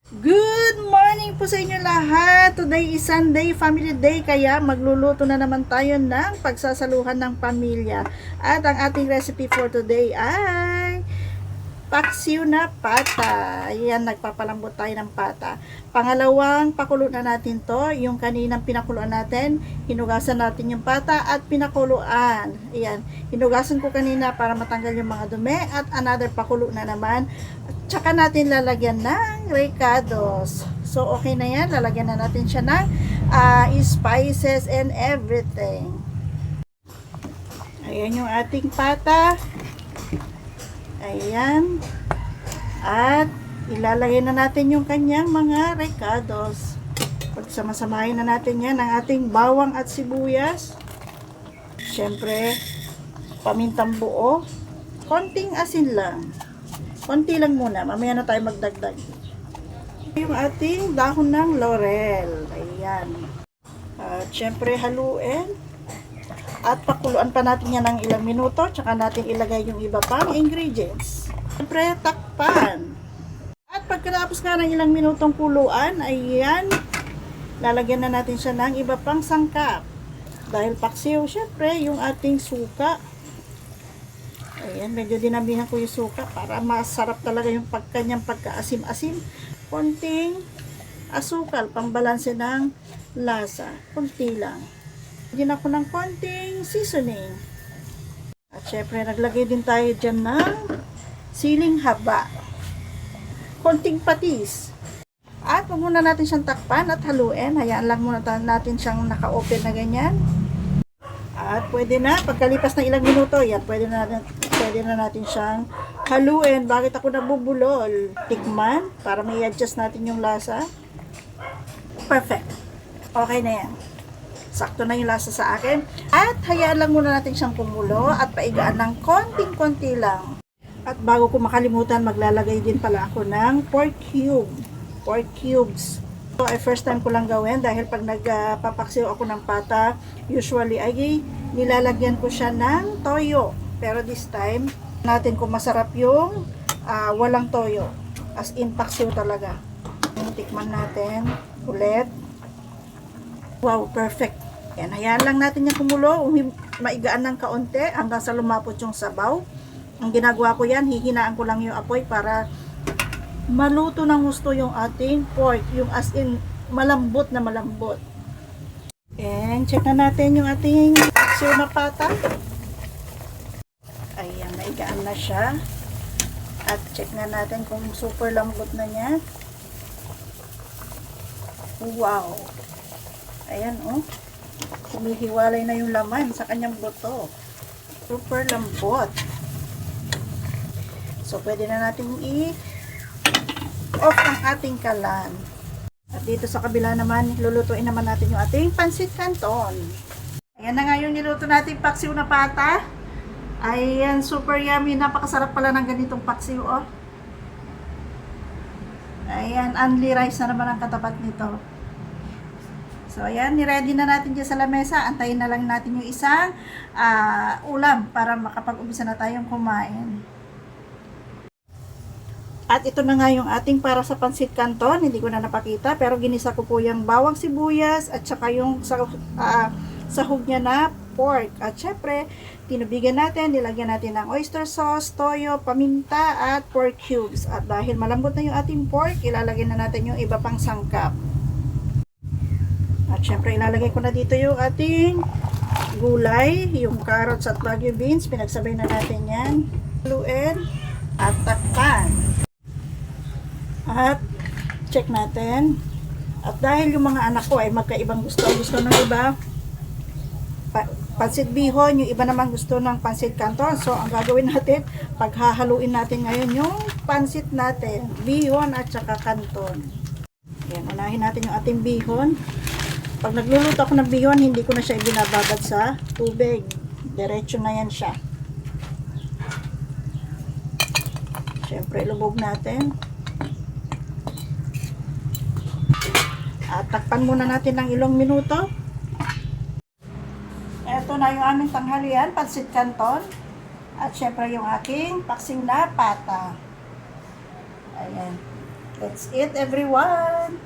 Good morning po sa inyo lahat. Today is Sunday, Family Day, kaya magluluto na naman tayo ng pagsasaluhan ng pamilya. At ang ating recipe for today ay paksiw na pata. Ayan, nagpapalambot tayo ng pata. Pangalawang pakulo na natin to. Yung kaninang pinakuluan natin, hinugasan natin yung pata at pinakuluan. Ayan, hinugasan ko kanina para matanggal yung mga dumi. At another pakulo na naman. Tsaka natin lalagyan ng ricados. So, okay na yan. Lalagyan na natin siya ng spices and everything. Ayan yung ating pata. Ayan. At ilalagay na natin yung kanyang mga ricados. Pagsamasamahin na natin yan ang ating bawang at sibuyas. Siyempre, pamintang buo. Konting asin lang. Konti lang muna. Mamaya na tayo magdagdag. Yung ating dahon ng laurel. Ayan. At syempre haluin. At pakuluan pa natin yan ng ilang minuto. Tsaka natin ilagay yung iba pang ingredients. Syempre takpan. At pagkatapos nga ng ilang minutong kuluan, ayan. Lalagyan na natin siya ng iba pang sangkap. Dahil paksiw, syempre yung ating suka. Ayan, medyo dinabihan ko yung suka para masarap talaga yung kanyang pagkaasim-asim. Konting asukal, pambalanse ng lasa. Kunti lang. Lagyan ako ng konting seasoning. At syempre, naglagay din tayo dyan ng siling haba. Konting patis. At huwag muna natin siyang takpan at haluin. Hayaan lang muna natin siyang naka-open na ganyan. At pwede na, pagkalipas ng ilang minuto, yan, pwede na natin siyang haluin. Bakit ako nabubulol? Tikman, para may adjust natin yung lasa. Perfect. Okay na yan. Sakto na yung lasa sa akin. At hayaan lang muna natin siyang kumulo at paigaan ng konting-konti lang. At bago ko makalimutan, maglalagay din pala ako ng pork cubes. So, ay first time ko lang gawin dahil pag nagpapaksiw ako ng pata, usually ay nilalagyan ko siya ng toyo. Pero this time, natin kung masarap yung walang toyo. As in, paksiw talaga. Tikman natin ulit. Wow, perfect. Yan, hayaan lang natin yung kumulo. Maigaan ng kaunti hanggang sa lumapot yung sabaw. Ang ginagawa ko yan, hihinaan ko lang yung apoy para maluto ng gusto yung ating pork, yung as in malambot na malambot. And check na natin yung ating paksiw na pata. Ayan, naigaan na siya. At check na natin kung super lambot na niya. Wow! Ayan, oh. Humihiwalay na yung laman sa kanyang buto. Super lambot. So, pwede na natin off ang ating kalan. At dito sa kabila naman, lulutuin naman natin yung ating pansit canton. Ayan na nga yung niluto natin paksiw na pata. Ayan, super yummy. Napakasarap pala ng ganitong paksiw, oh. Ayan, only rice na naman ang katapat nito. So, ayan, niready na natin dyan sa lamesa. Antayin na lang natin yung isang ulam para makapag-umpisa na tayong kumain. At ito na nga yung ating para sa pansit canton. Hindi ko na napakita, pero ginisa ko po yung bawang sibuyas at saka yung sahog niya na pork. At syempre, tinubigan natin, nilagyan natin ng oyster sauce, toyo, paminta at pork cubes. At dahil malambot na yung ating pork, ilalagay na natin yung iba pang sangkap. At syempre, ilalagay ko na dito yung ating gulay, yung carrots at bagu beans. Pinagsabay na natin yan. Haluin at takpan. At check natin. At dahil yung mga anak ko ay magkaibang gusto. Gusto ng iba pansit bihon, yung iba naman gusto ng pansit canton. So ang gagawin natin, paghahaluin natin ngayon yung pansit natin, bihon at saka canton. Yan, unahin natin yung ating bihon. Pag nagluluto ako ng bihon, hindi ko na siya ibinababad sa tubig. Diretso na yan siya. Siyempre, lubog natin. At takpan muna natin ng ilang minuto. Ito na yung aming tanghalian, pansit canton. At syempre yung aking paksiw na pata. Ayan. That's it, everyone.